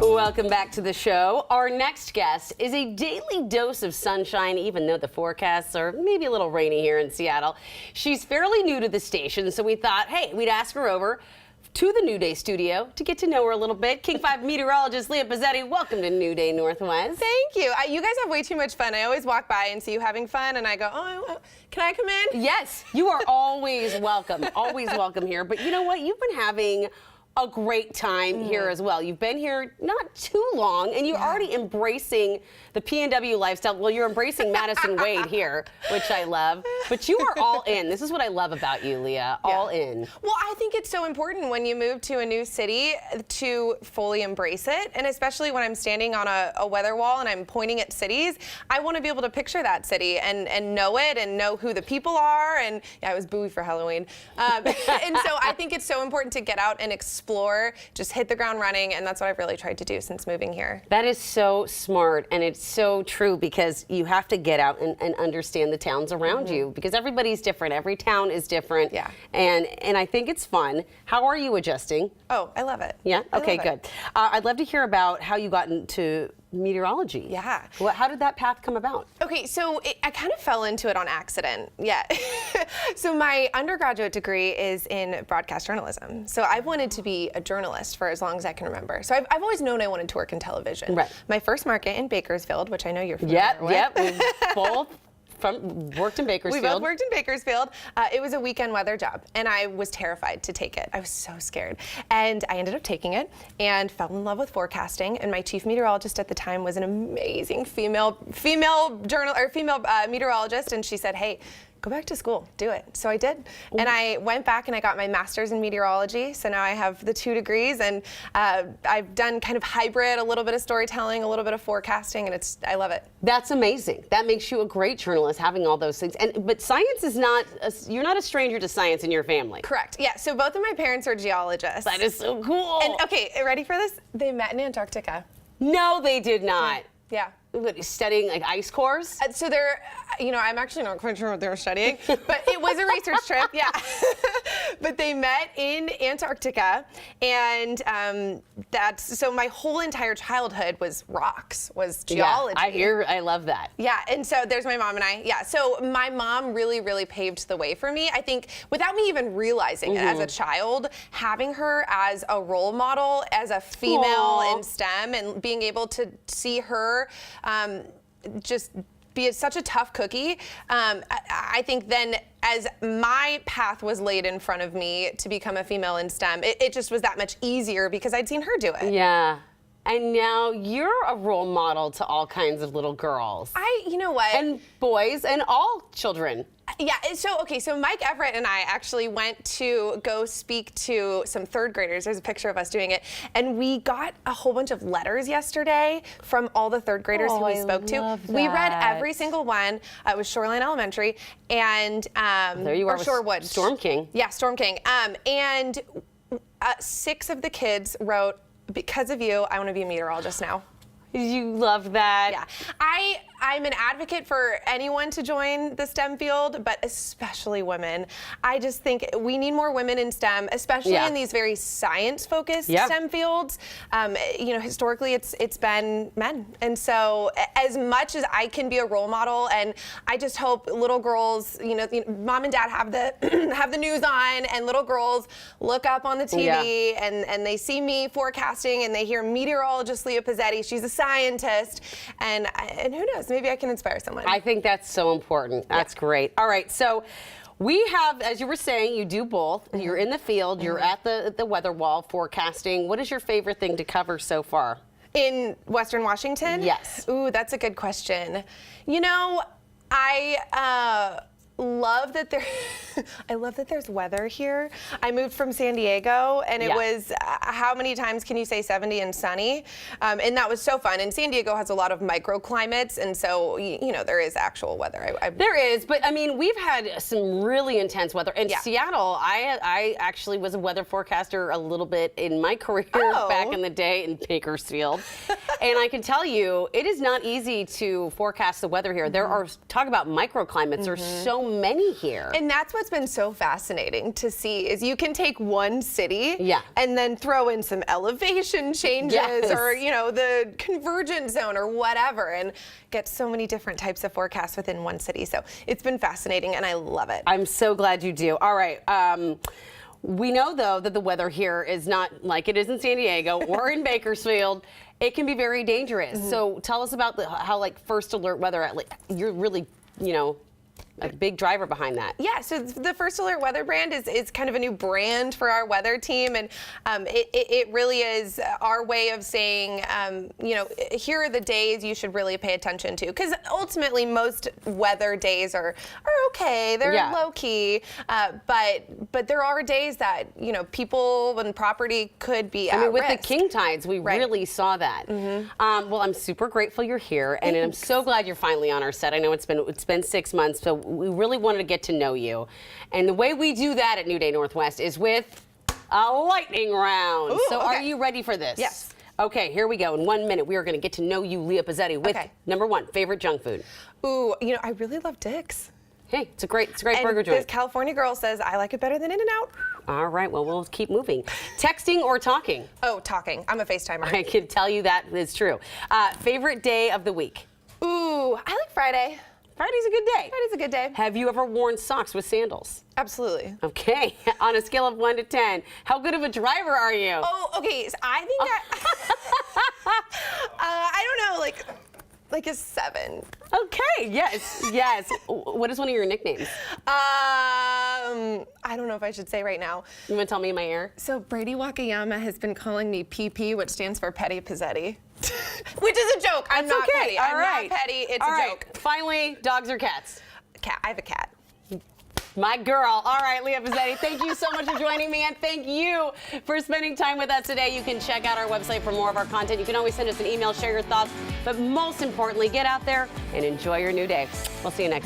Welcome back to the show. Our next guest is a daily dose of sunshine, even though the forecasts are maybe a little rainy here in Seattle. She's fairly new to the station, so we thought, hey, we'd ask her over to the New Day studio to get to know her a little bit. King 5 meteorologist Leah Pezzetti, welcome to New Day Northwest. Thank you. You guys have way too much fun. I always walk by and see you having fun, and I go, oh, can I come in? Yes, you are always welcome here. But you know what? You've been having a great time here as well. You've been here not too long, and you're already embracing the PNW lifestyle. Well, you're embracing Madison Wade here, which I love. But you are all in. This is what I love about you, Leah. All in. Well, I think it's so important when you move to a new city to fully embrace it, and especially when I'm standing on a weather wall and I'm pointing at cities, I want to be able to picture that city and know it and know who the people are. And yeah, I was Bowie for Halloween. And so I think it's so important to get out and explore, just hit the ground running, and that's what I've really tried to do since moving here. That is so smart, and it's so true, because you have to get out and understand the towns around you, because everybody's different. Every town is different. Yeah. And I think it's fun. How are you adjusting? Oh, I love it. Yeah? Okay, love good. I'd love to hear about how you got into meteorology. Yeah. How did that path come about? Okay, so I kind of fell into it on accident. Yeah. So my undergraduate degree is in broadcast journalism. So I've wanted to be a journalist for as long as I can remember. So I've always known I wanted to work in television. Right. My first market in Bakersfield, which I know you're familiar with. Yep. We both worked in Bakersfield. We both worked in Bakersfield. It was a weekend weather job, and I was terrified to take it. I was so scared. And I ended up taking it and fell in love with forecasting. And my chief meteorologist at the time was an amazing female meteorologist, and she said, hey, go back to school, do it. So I did. And I went back and I got my master's in meteorology. So now I have the 2 degrees, and I've done kind of hybrid, a little bit of storytelling, a little bit of forecasting, and I love it. That's amazing. That makes you a great journalist, having all those things. But science is not, you're not a stranger to science in your family. Correct. Yeah. So both of my parents are geologists. That is so cool. And okay, ready for this? They met in Antarctica. No, they did not. Yeah. Studying like ice cores? So they're, I'm actually not quite sure what they were studying, but it was a research trip, yeah. But they met in Antarctica, and so my whole entire childhood was rocks, was geology. Yeah, I love that. Yeah, and so there's my mom and I. Yeah, so my mom really, really paved the way for me. I think without me even realizing it as a child, having her as a role model, as a female in STEM, and being able to see her just be such a tough cookie. I think then as my path was laid in front of me to become a female in STEM, it just was that much easier because I'd seen her do it. Yeah. And now you're a role model to all kinds of little girls. You know what? And boys and all children. Yeah, so Mike Everett and I actually went to go speak to some 3rd graders. There's a picture of us doing it. And we got a whole bunch of letters yesterday from all the 3rd graders who we spoke to. We read every single one. It was Shoreline Elementary, and there you are, Shorewood. Storm King. Yeah, Storm King. And 6 of the kids wrote, because of you, I want to be a meteorologist now. You love that. Yeah. I'm an advocate for anyone to join the STEM field, but especially women. I just think we need more women in STEM, especially in these very science-focused STEM fields. Historically, it's been men. And so as much as I can be a role model, and I just hope little girls, mom and dad have the have the news on, and little girls look up on the TV and they see me forecasting, and they hear meteorologist Leah Pezzetti. She's a scientist, and who knows, maybe I can inspire someone. I think that's so important. That's great. All right, so we have, as you were saying, you do both. You're in the field, you're at the weather wall forecasting. What is your favorite thing to cover so far? In Western Washington? Yes. Ooh, that's a good question. I love that there's weather here. I moved from San Diego, and it was how many times can you say 70 and sunny? And that was so fun. And San Diego has a lot of microclimates, and so there is actual weather. There is, but I mean, we've had some really intense weather. In Seattle, I actually was a weather forecaster a little bit in my career back in the day in Bakersfield. And I can tell you, it is not easy to forecast the weather here. There are, talk about microclimates, there's so many here. And that's what's been so fascinating to see is you can take one city Yeah. and then throw in some elevation changes Yes. or, you know, the convergence zone or whatever and get so many different types of forecasts within one city. So it's been fascinating and I love it. I'm so glad you do. All right. We know, though, that the weather here is not like it is in San Diego or in Bakersfield. It can be very dangerous. So tell us about how, like, first alert weather, you're really, you know, a big driver behind that. Yeah, so the First Alert Weather brand is kind of a new brand for our weather team, and it really is our way of saying, you know, here are the days you should really pay attention to, because ultimately most weather days are okay, they're low key, but there are days that, you know, people and property could be at with risk. the king tides, we really saw that. Well, I'm super grateful you're here, and I'm so glad you're finally on our set. I know it's been 6 months, so we really wanted to get to know you. And the way we do that at New Day Northwest is with a lightning round. Ooh, so okay. are you ready for this? Yes. Okay, here we go. In 1 minute, we are going to get to know you, Leah Pezzetti, with number one, favorite junk food. Ooh, you know, I really love Dick's. Hey, it's a great And burger joint. this California girl says I like it better than In-N-Out. All right, well, we'll keep moving. Texting or talking? Oh, talking. I'm a FaceTimer. I can tell you that is true. Favorite day of the week? Ooh, I like Friday. Friday's a good day. Friday's a good day. Have you ever worn socks with sandals? Absolutely. Okay, on a scale of 1 to 10, how good of a driver are you? Oh, okay. So I think I don't know, like a 7. Okay, yes. What is one of your nicknames? I don't know if I should say right now. You want to tell me in my ear? So Brady Wakayama has been calling me PP, which stands for Petty Pezzetti. Which is a joke. I'm not petty. I'm not petty. It's a joke. Finally, dogs or cats? Cat. I have a cat. My girl. All right, Leah Pezzetti, thank you so much for joining me, and thank you for spending time with us today. You can check out our website for more of our content. You can always send us an email, share your thoughts, but most importantly, get out there and enjoy your new day. We'll see you next time.